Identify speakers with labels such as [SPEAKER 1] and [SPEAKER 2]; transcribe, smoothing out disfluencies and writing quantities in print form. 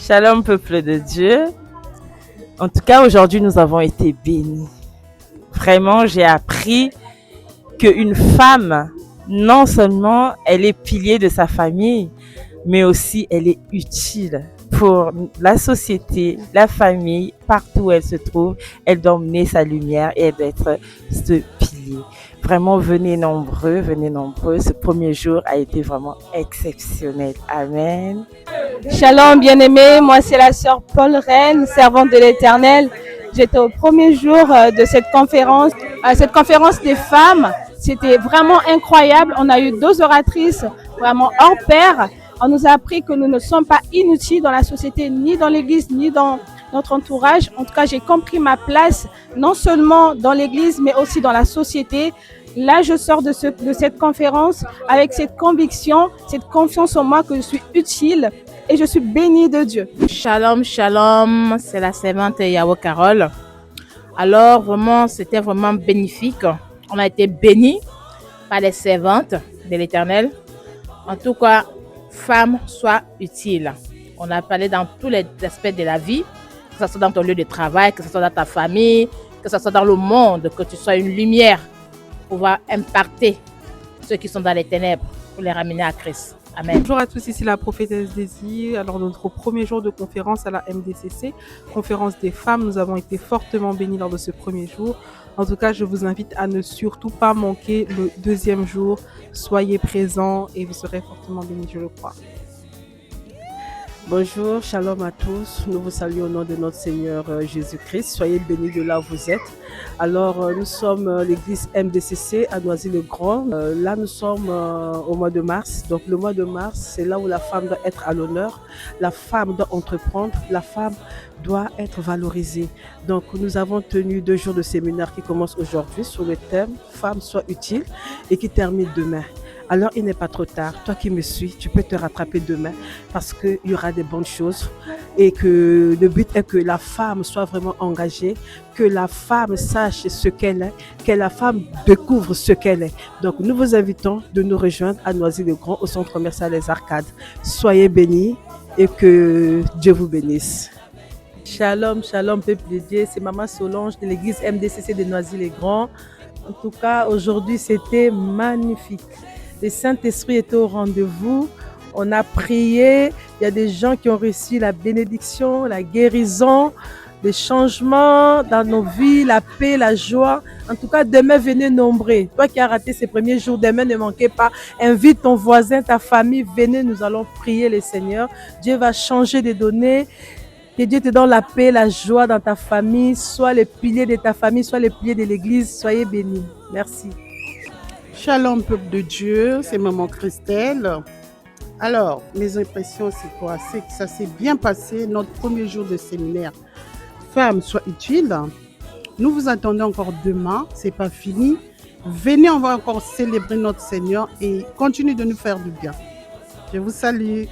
[SPEAKER 1] Shalom peuple de Dieu. En tout cas, aujourd'hui, nous avons été bénis. Vraiment, j'ai appris qu'une femme, non seulement elle est pilier de sa famille, mais aussi elle est utile pour la société, la famille, partout où elle se trouve. Elle doit emmener sa lumière et elle doit être ce pilier. Vraiment, venez nombreux, venez nombreux. Ce premier jour a été vraiment exceptionnel. Amen.
[SPEAKER 2] Shalom bien-aimés, moi c'est la sœur Paul Rennes, servante de l'Éternel. J'étais au premier jour de cette conférence des femmes. C'était vraiment incroyable. On a eu 2 oratrices vraiment hors pair. On nous a appris que nous ne sommes pas inutiles dans la société, ni dans l'église, ni dans notre entourage. En tout cas, j'ai compris ma place, non seulement dans l'église, mais aussi dans la société. Là, je sors de cette conférence avec cette conviction, cette confiance en moi que je suis utile et je suis bénie de Dieu.
[SPEAKER 3] Shalom, shalom, c'est la servante Yahweh Carole. Alors, vraiment, c'était vraiment bénéfique. On a été bénis par les servantes de l'Éternel. En tout cas, femme, sois utile. On a parlé dans tous les aspects de la vie, que ce soit dans ton lieu de travail, que ce soit dans ta famille, que ce soit dans le monde, que tu sois une lumière pour pouvoir impacter ceux qui sont dans les ténèbres pour les ramener à Christ. Amen.
[SPEAKER 4] Bonjour à tous, ici la prophétesse Daisy. Alors, notre premier jour de conférence à la MDCC, conférence des femmes, nous avons été fortement bénis lors de ce premier jour. En tout cas, je vous invite à ne surtout pas manquer le deuxième jour. Soyez présents et vous serez fortement bénis, je le crois.
[SPEAKER 5] Bonjour, shalom à tous. Nous vous saluons au nom de notre Seigneur Jésus-Christ. Soyez bénis de là où vous êtes. Alors, nous sommes l'église MDCC à Noisy-le-Grand. Là, nous sommes au mois de mars. Donc, le mois de mars, c'est là où la femme doit être à l'honneur. La femme doit entreprendre. La femme doit être valorisée. Donc, nous avons tenu 2 jours de séminaire qui commencent aujourd'hui sur le thème « Femme, sois utile » et qui termine demain. Alors, il n'est pas trop tard. Toi qui me suis, tu peux te rattraper demain parce qu'il y aura des bonnes choses et que le but est que la femme soit vraiment engagée, que la femme sache ce qu'elle est, que la femme découvre ce qu'elle est. Donc, nous vous invitons de nous rejoindre à Noisy-le-Grand au centre commercial Les Arcades. Soyez bénis et que Dieu vous bénisse.
[SPEAKER 6] Shalom, shalom, peuple de Dieu. C'est Maman Solange de l'église MDCC de Noisy-le-Grand. En tout cas, aujourd'hui, c'était magnifique. Le Saint-Esprit était au rendez-vous. On a prié. Il y a des gens qui ont reçu la bénédiction, la guérison, les changements dans nos vies, la paix, la joie. En tout cas, demain, venez nombreux. Toi qui as raté ces premiers jours, demain, ne manquez pas. Invite ton voisin, ta famille. Venez, nous allons prier le Seigneur. Dieu va changer des données. Que Dieu te donne la paix, la joie dans ta famille. Sois le pilier de ta famille, sois le pilier de l'église. Soyez bénis. Merci.
[SPEAKER 7] Shalom peuple de Dieu, c'est Maman Christelle. Alors, mes impressions, c'est quoi? C'est que ça s'est bien passé, notre premier jour de séminaire. Femme, sois utile. Nous vous attendons encore demain, c'est pas fini. Venez, on va encore célébrer notre Seigneur et continue de nous faire du bien. Je vous salue.